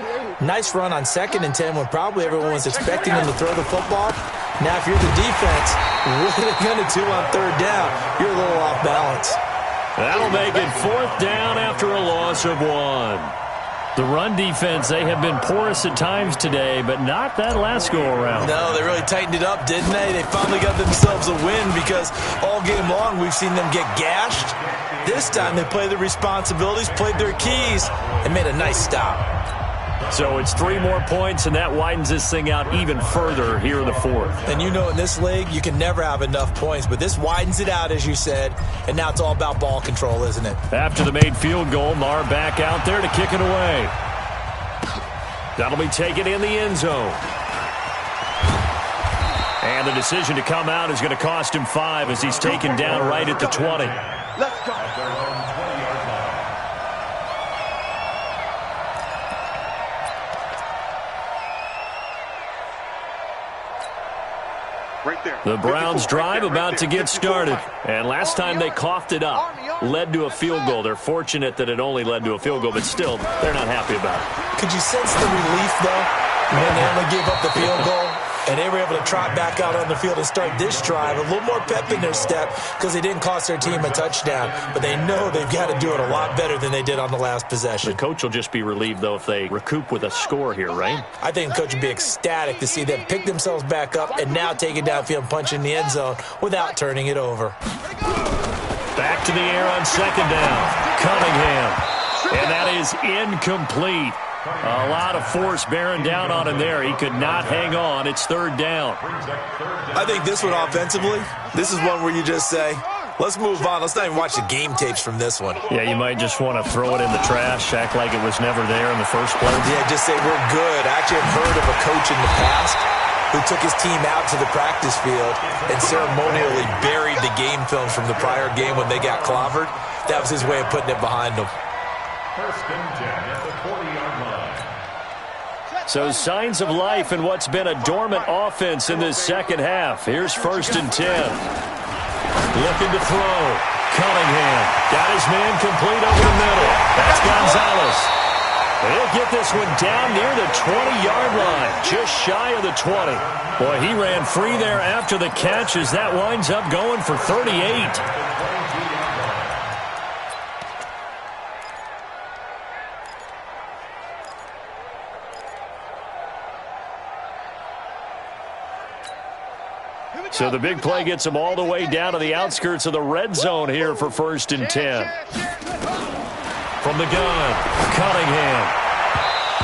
Nice run on 2nd and 10 when probably everyone was expecting them to throw the football. Now, if you're the defense, what are they going to do on 3rd down? You're a little off balance. That'll make it 4th down after a loss of 1. The run defense, they have been porous at times today, but not that last go-around. No, they really tightened it up, didn't they? They finally got themselves a win because all game long we've seen them get gashed. This time they played their responsibilities, played their keys, and made a nice stop. So it's 3 more points, and that widens this thing out even further here in the 4th. And you know in this league, you can never have enough points, but this widens it out, as you said, and now it's all about ball control, isn't it? After the made field goal, Marr back out there to kick it away. That'll be taken in the end zone. And the decision to come out is going to cost him 5 as he's taken down right at the 20. Let's go. Right there. The Browns drive about to get started. And last time they coughed it up, led to a field goal. They're fortunate that it only led to a field goal, but still, they're not happy about it. Could you sense the relief, though, when they only gave up the field goal? And they were able to trot back out on the field and start this drive. A little more pep in their step because they didn't cost their team a touchdown. But they know they've got to do it a lot better than they did on the last possession. The coach will just be relieved, though, if they recoup with a score here, right? I think the coach would be ecstatic to see them pick themselves back up and now take it downfield and punch in the end zone without turning it over. Back to the air on 2nd down. Cunningham. And that is incomplete. A lot of force bearing down on him there. He could not hang on. It's 3rd down. I think this one offensively, this is one where you just say, let's move on. Let's not even watch the game tapes from this one. Yeah, you might just want to throw it in the trash, act like it was never there in the first place. Yeah, just say we're good. I actually have heard of a coach in the past who took his team out to the practice field and ceremonially buried the game films from the prior game when they got clobbered. That was his way of putting it behind them. 1st and 10 at the 40-yard line. So signs of life in what's been a dormant offense in this second half. Here's 1st and 10. Looking to throw. Cunningham got his man complete over the middle. That's Gonzalez. He'll get this one down near the 20-yard line, just shy of the 20. Boy, he ran free there after the catch as that winds up going for 38. So the big play gets him all the way down to the outskirts of the red zone here for 1st and 10. From the gun, Cunningham.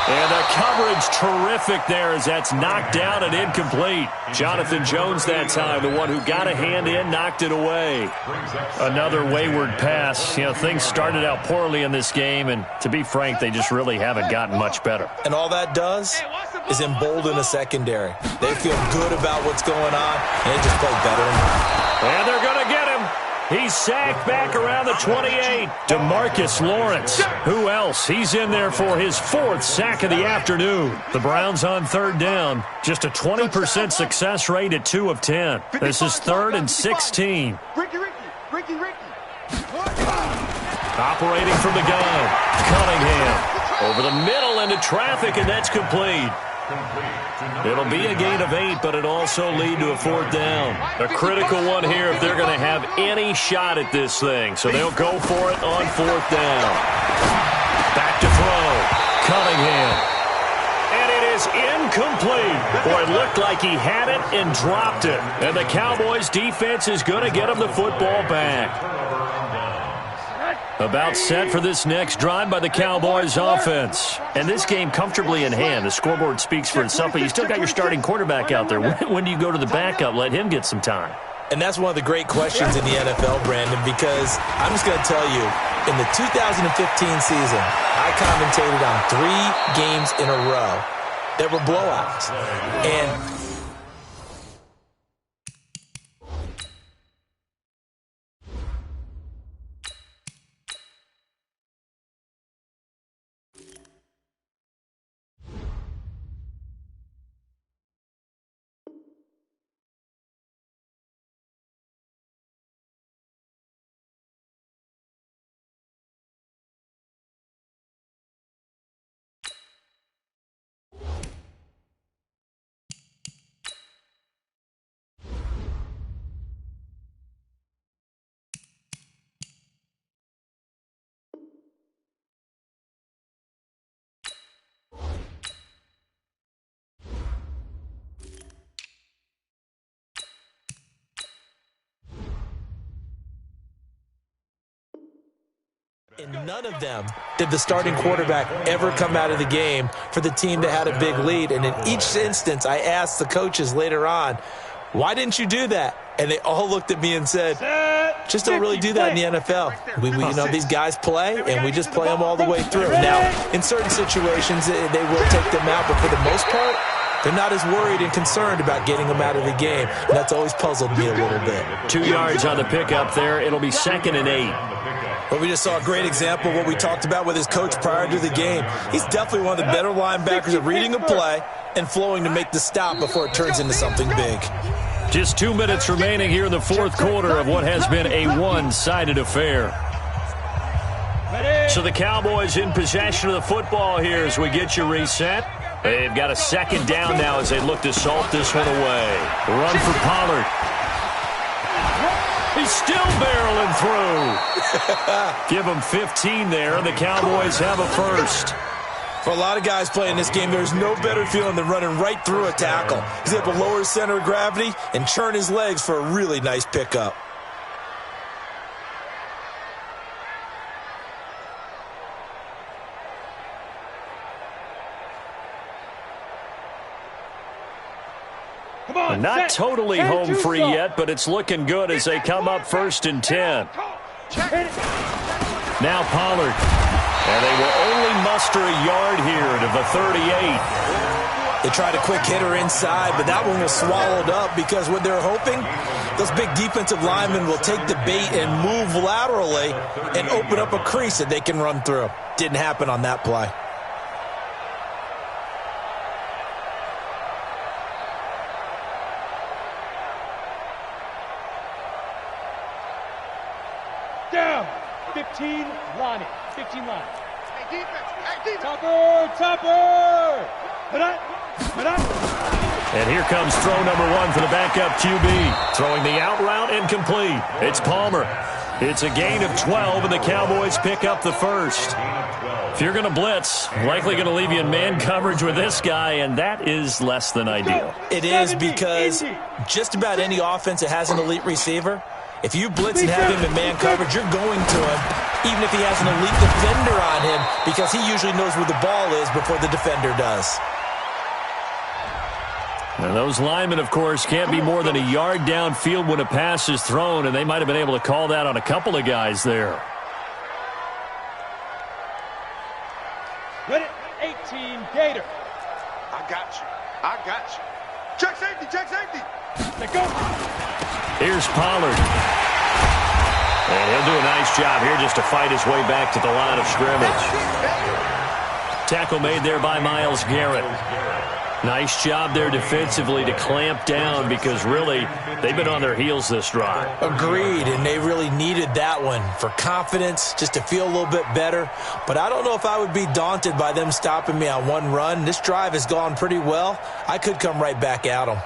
And the coverage terrific there as that's knocked down and incomplete. Jonathan Jones that time, the one who got a hand in, knocked it away. Another wayward pass. You know, things started out poorly in this game, and to be frank, they just really haven't gotten much better. And all that does is embolden the secondary. They feel good about what's going on, and they just play better and better. And they're going to get him. He's sacked back around the 28. DeMarcus Lawrence. Who else? He's in there for his 4th sack of the afternoon. The Browns on 3rd down. Just a 20% success rate at 2 of 10. This is 3rd and 16. Ricky. Operating from the gun. Cunningham. Over the middle into traffic, and that's complete. It'll be a gain of 8, but it'll also lead to a 4th down. A critical one here if they're going to have any shot at this thing. So they'll go for it on 4th down. Back to throw. Cunningham. And it is incomplete. Boy, it looked like he had it and dropped it. And the Cowboys defense is going to get him the football back. About set for this next drive by the Cowboys offense. And this game comfortably in hand. The scoreboard speaks for itself, but you still got your starting quarterback out there. When do you go to the backup? Let him get some time. And that's one of the great questions in the NFL, Brandon, because I'm just going to tell you, in the 2015 season, I commentated on 3 games in a row that were blowouts. And in none of them did the starting quarterback ever come out of the game for the team that had a big lead. And in each instance, I asked the coaches later on, why didn't you do that? And they all looked at me and said, just don't really do that in the NFL. We you know, these guys play, and we just play them all the way through. Now, in certain situations, they will take them out, but for the most part, they're not as worried and concerned about getting them out of the game. And that's always puzzled me a little bit. 2 yards on the pickup there. It'll be 2nd and 8. But we just saw a great example of what we talked about with his coach prior to the game. He's definitely one of the better linebackers at reading a play and flowing to make the stop before it turns into something big. Just 2 minutes remaining here in the 4th quarter of what has been a one-sided affair. So the Cowboys in possession of the football here as we get you reset. They've got a 2nd down now as they look to salt this one away. Run for Pollard. He's still barreling through. Give him 15 there, and the Cowboys have a 1st. For a lot of guys playing this game, there's no better feeling than running right through a tackle. He's able to lower his center of gravity and churn his legs for a really nice pickup. Not totally home free yet, but it's looking good as they come up 1st and 10. Now Pollard. And they will only muster a yard here to the 38. They tried a quick hitter inside, but that one was swallowed up because what they're hoping, those big defensive linemen will take the bait and move laterally and open up a crease that they can run through. Didn't happen on that play. Down. 15 line it. 15 line. Hey, defense. Hey, defense. Topper. And here comes throw number 1 for the backup QB. Throwing the out route incomplete. It's Palmer. It's a gain of 12, and the Cowboys pick up the 1st. If you're going to blitz, likely going to leave you in man coverage with this guy, and that is less than ideal. It is because just about any offense that has an elite receiver, if you blitz and have him in man coverage, you're going to him even if he has an elite defender on him, because he usually knows where the ball is before the defender does. And those linemen, of course, can't be more than a yard downfield when a pass is thrown, and they might have been able to call that on a couple of guys there. Ready? 18, Gator. I got you. I got you. Check safety, check safety. Let go. Here's Pollard. And he'll do a nice job here just to fight his way back to the line of scrimmage. Tackle made there by Myles Garrett. Nice job there defensively to clamp down because really they've been on their heels this drive. Agreed, and they really needed that one for confidence, just to feel a little bit better. But I don't know if I would be daunted by them stopping me on one run. This drive has gone pretty well. I could come right back at them.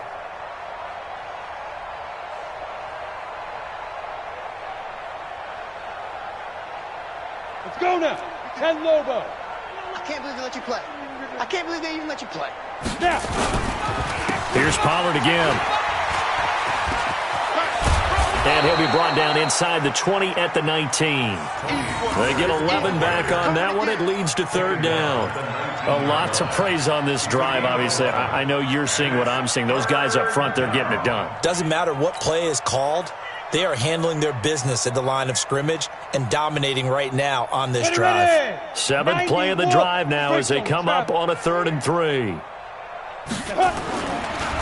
Let's go now. 10 Lobo. I can't believe they let you play. I can't believe they even let you play. Now. Here's Pollard again. And he'll be brought down inside the 20 at the 19. They get 11 back on that one. It leads to third down. A lot to praise on this drive, obviously. I know you're seeing what I'm seeing. Those guys up front, they're getting it done. Doesn't matter what play is called. They are handling their business at the line of scrimmage and dominating right now on this drive. Seventh play of the drive now as they come up on a 3rd and 3.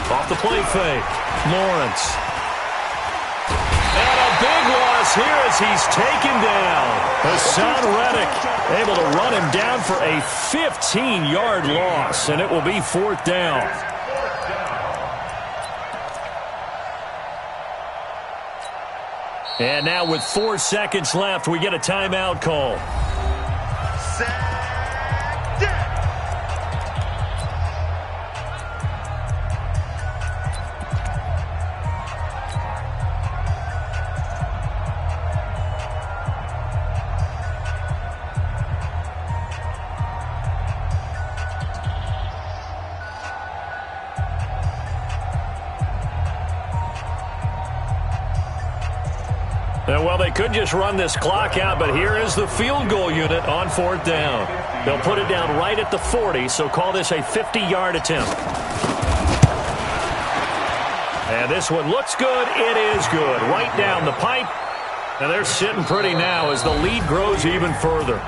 Off the play fake. Lawrence. And a big loss here as he's taken down. Hassan Reddick able to run him down for a 15-yard loss, and it will be 4th down. And now with 4 seconds left, we get a timeout call. Well, they could just run this clock out, but here is the field goal unit on 4th down. They'll put it down right at the 40, so call this a 50-yard attempt. And this one looks good. It is good. Right down the pipe. And they're sitting pretty now as the lead grows even further.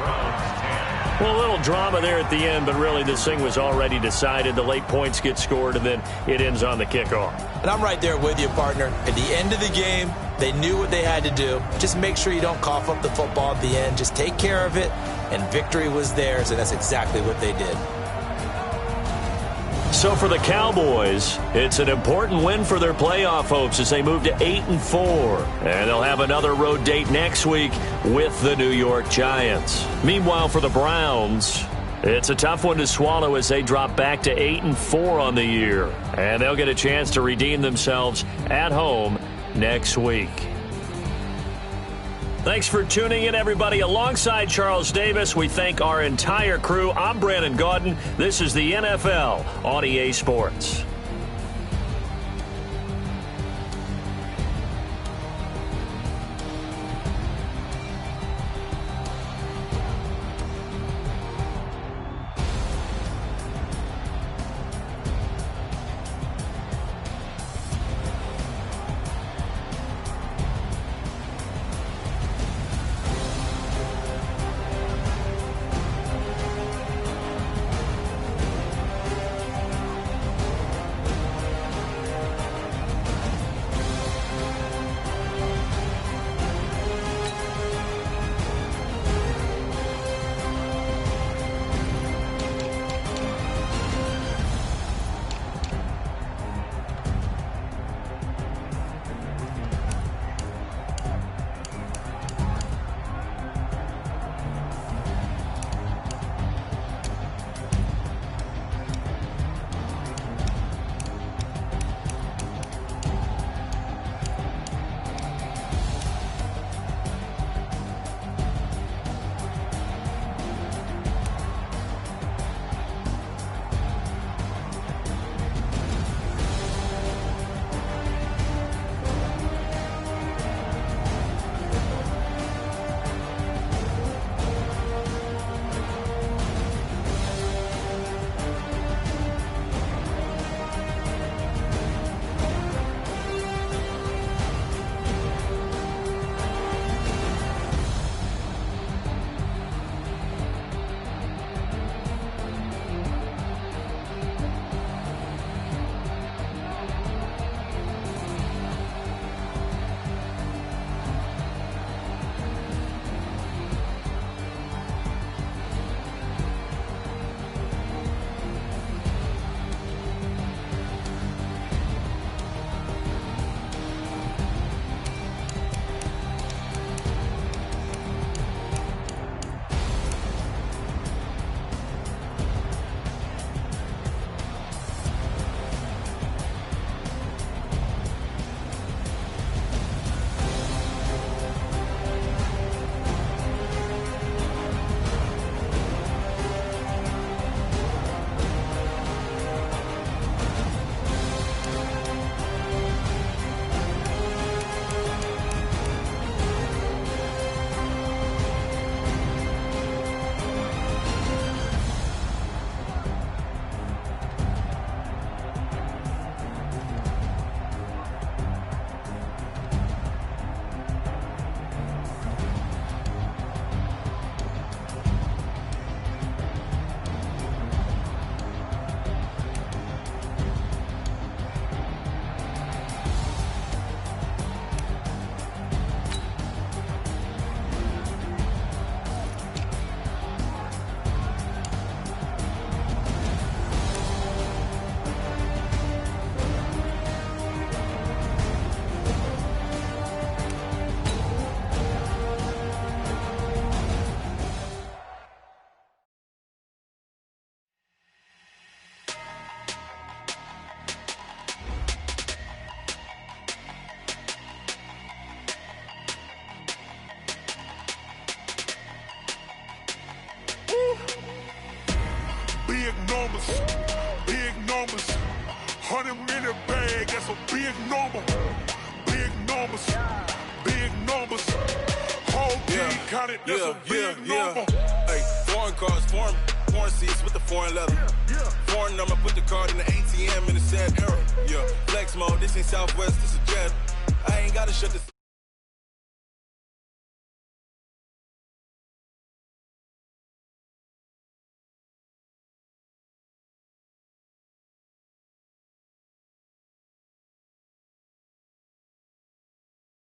Well, a little drama there at the end, but really this thing was already decided. The late points get scored, and then it ends on the kickoff. And I'm right there with you, partner. At the end of the game, they knew what they had to do. Just make sure you don't cough up the football at the end. Just take care of it, and victory was theirs, and that's exactly what they did. So for the Cowboys, it's an important win for their playoff hopes as they move to 8-4. And they'll have another road date next week with the New York Giants. Meanwhile, for the Browns, it's a tough one to swallow as they drop back to 8-4 on the year. And they'll get a chance to redeem themselves at home next week. Thanks for tuning in, everybody. Alongside Charles Davis, we thank our entire crew. I'm Brandon Gaudin. This is the NFL on EA Sports. numbers, big numbers. 100-minute bag, that's a big number. Big numbers, big numbers. Whole team counted, that's a big number. Hey, foreign cars, foreign seats with the foreign leather. Foreign number, put the card in the ATM in the sad era. Yeah, flex mode, this ain't Southwest, this is Jet. I ain't gotta shut this.